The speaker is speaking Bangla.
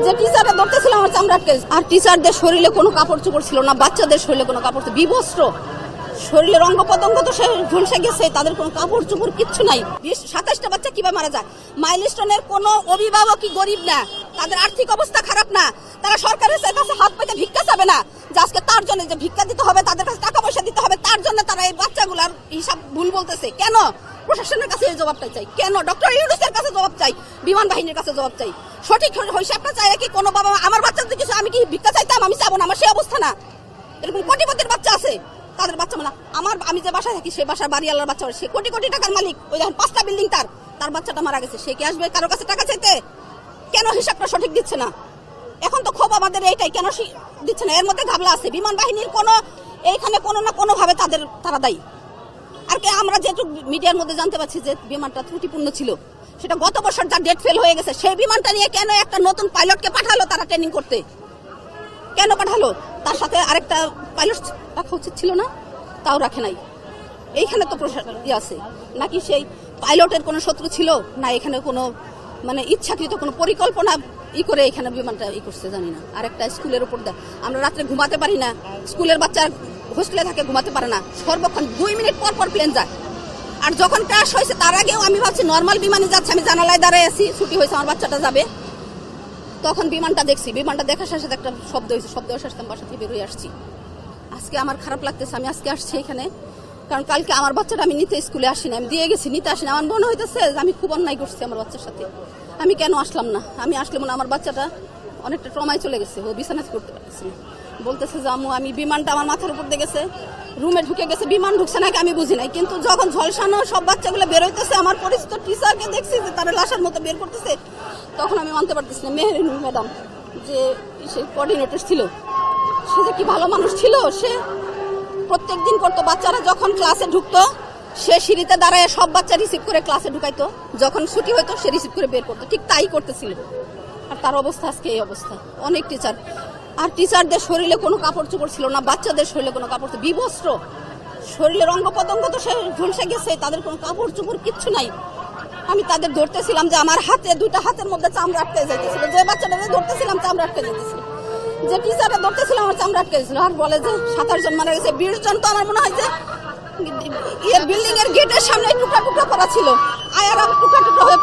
যে টিচাররা ধরতেছিল আমার চামড়া আটকে, আর টিচারদের শরীরে কোনো কাপড় চোপড় ছিল না, বাচ্চাদের শরীরে কোনো কাপড়, বিবস্ত্র শরীরের অঙ্গ প্রত্যঙ্গ তো সে ঝলসে গেছে, তাদের কোনো কাপড় চোপড় কিচ্ছু নাই। 27টা বাচ্চা কিভাবে মারা যায়? মাইলস্টোনের কোনো অভিভাবকই গরিব না, তাদের আর্থিক অবস্থা খারাপ না, তারা সরকারের কাছে হাত পেতে ভিক্ষা চাবে না যে আজকে তার জন্য যে ভিক্ষা দিতে হবে, তাদের কাছে টাকা পয়সা দিতে হবে, তার জন্য তারা এই বাচ্চাগুলার হিসাব ভুল বলতেছে। কেন প্রশাসনের কাছে এই জবাবটা চাই? কেন ডক্টর ইউনূসের কাছে জবাব চাই? বিমান বাহিনীর কাছে জবাব চাই? সঠিক হিসাবটা চাই কি? কোনো বাবা আমার বাচ্চাদের কিছু আমি কি ভিক্ষা চাইতাম? আমি চাবো না, আমার সেই অবস্থা না। এরকম কোটিপতির বাচ্চা আছে, তাদের বাচ্চা মানে আমি যে বাসায় থাকি, সে বাসার বাড়িওয়ালার বাচ্চা, সে কোটি কোটি টাকার মালিক, ওই দেখেন 5টা বিল্ডিং, তার বাচ্চাটা মারা গেছে, সে কি আসবে কারো কাছে টাকা চাইতে? কেন হিসাবটা সঠিক দিচ্ছে না? এখন তো ক্ষোভ আমাদের এইটাই, কেন দিচ্ছে না? এর মধ্যে ঘাবলা আছে বিমান বাহিনীর, এইখানে কোনো না কোনো ভাবে তারা দায়ী। আর কি আমরা যেটুকু মিডিয়ার মধ্যে জানতে পারছি যে বিমানটা ত্রুটিপূর্ণ ছিল, সেটা গত বছর যা ডেট ফেল হয়ে গেছে, সেই বিমানটা নিয়ে কেন একটা নতুন পাইলটকে পাঠালো তারা ট্রেনিং করতে? কেন পাঠালো? তার সাথে আরেকটা পাইলট রাখা উচিত ছিল না? তাও রাখে নাই। এইখানে তো প্রশাসন আছে নাকি সেই পাইলটের কোনো শত্রু ছিল না, এখানে কোনো মানে ইচ্ছাকৃত কোনো পরিকল্পনা করে এখানে বিমানটা করছে জানি না। আরেকটা স্কুলের উপর আমরা রাত্রে ঘুমাতে পারি না, স্কুলের বাচ্চা হোস্টেলে থাকে, ঘুমাতে পারে না, সর্বক্ষণ 2 মিনিট পর পর প্লেন যায়। আর যখন ক্র্যাশ হয়েছে তার আগেও আমি ভাবছি নর্মাল বিমানে যাচ্ছে, আমি জানালায় দাঁড়ায় আছি, ছুটি হয়েছে, আমার বাচ্চাটা যাবে, তখন বিমানটা দেখছি, বিমানটা দেখার সাথে একটা শব্দ হয়েছে, শব্দ আসার সাথে বাসা থেকে বেরোয় আসছি। আজকে আমার খারাপ লাগতেছে, আমি আজকে আসছি এখানে, কারণ কালকে আমার বাচ্চাটা আমি নিতে স্কুলে আসি না, আমি দিয়ে গেছি, নিতে আসি না। আমার মনে হইতেছে আমি খুব অন্যায় করছি আমার বাচ্চার সাথে, আমি কেন আসলাম না? আমি আসলে মনে আমার বাচ্চাটা অনেকটা ট্রমায় চলে গেছে, ও বিছানায় করতে পারতেছে না, বলতেছে যে আম্মু আমি বিমানটা আমার মাথার উপর দিয়ে গেছে, রুমে ঢুকে গেছে, বিমান ঢুকছে নাকি আমি বুঝি নাই, কিন্তু যখন ঝলসানো সব বাচ্চাগুলো বেরোইতেছে, আমার পরিচিত টিচারকে দেখছি যে তারা লাশের মতো বের করতেছে, তখন আমি মানতে পারতেছি না। মেহেরিনুর ম্যাডাম যে সে কোঅর্ডিনেটর ছিল, সে যে কি ভালো মানুষ ছিল, সে প্রত্যেক দিন করতো, বাচ্চারা যখন ক্লাসে ঢুকতো সে সিঁড়িতে দাঁড়ায় সব বাচ্চা রিসিভ করে ক্লাসে ঢুকাইতো, যখন ছুটি হইতো সে রিসিভ করে বের করতো, ঠিক তাই করতেছিল। আর তার অবস্থা আজকে এই অবস্থা। অনেক টিচার, আর টিচারদের শরীরে কোনো কাপড় চোপড় ছিল না, বাচ্চাদের শরীরে কোনো কাপড়, বিবস্ত্র শরীরের অঙ্গ প্রত্যঙ্গ তো সে ঝলসে গেছে, তাদের কোনো কাপড় চোপড় কিচ্ছু নাই। আমি তাদের ধরতেছিলাম যে আমার হাতে, 2টা হাতের মধ্যে চামড়া আটকে যাইতেছিল, যে বাচ্চাটাকে ধরতেছিলাম চামড়া আটকে যাইতেছিল, যে টিচাররা ধরতেছিল আমার চামড়া আটকে গেছিল। আর বলে যে 27 জন মারা গেছে, 20 জন তো আমার মনে হয় যে বিল্ডিং এর গেটের সামনে টুকরা টুকরা করা ছিল, আয়ার টুকরা টুকরা হয়ে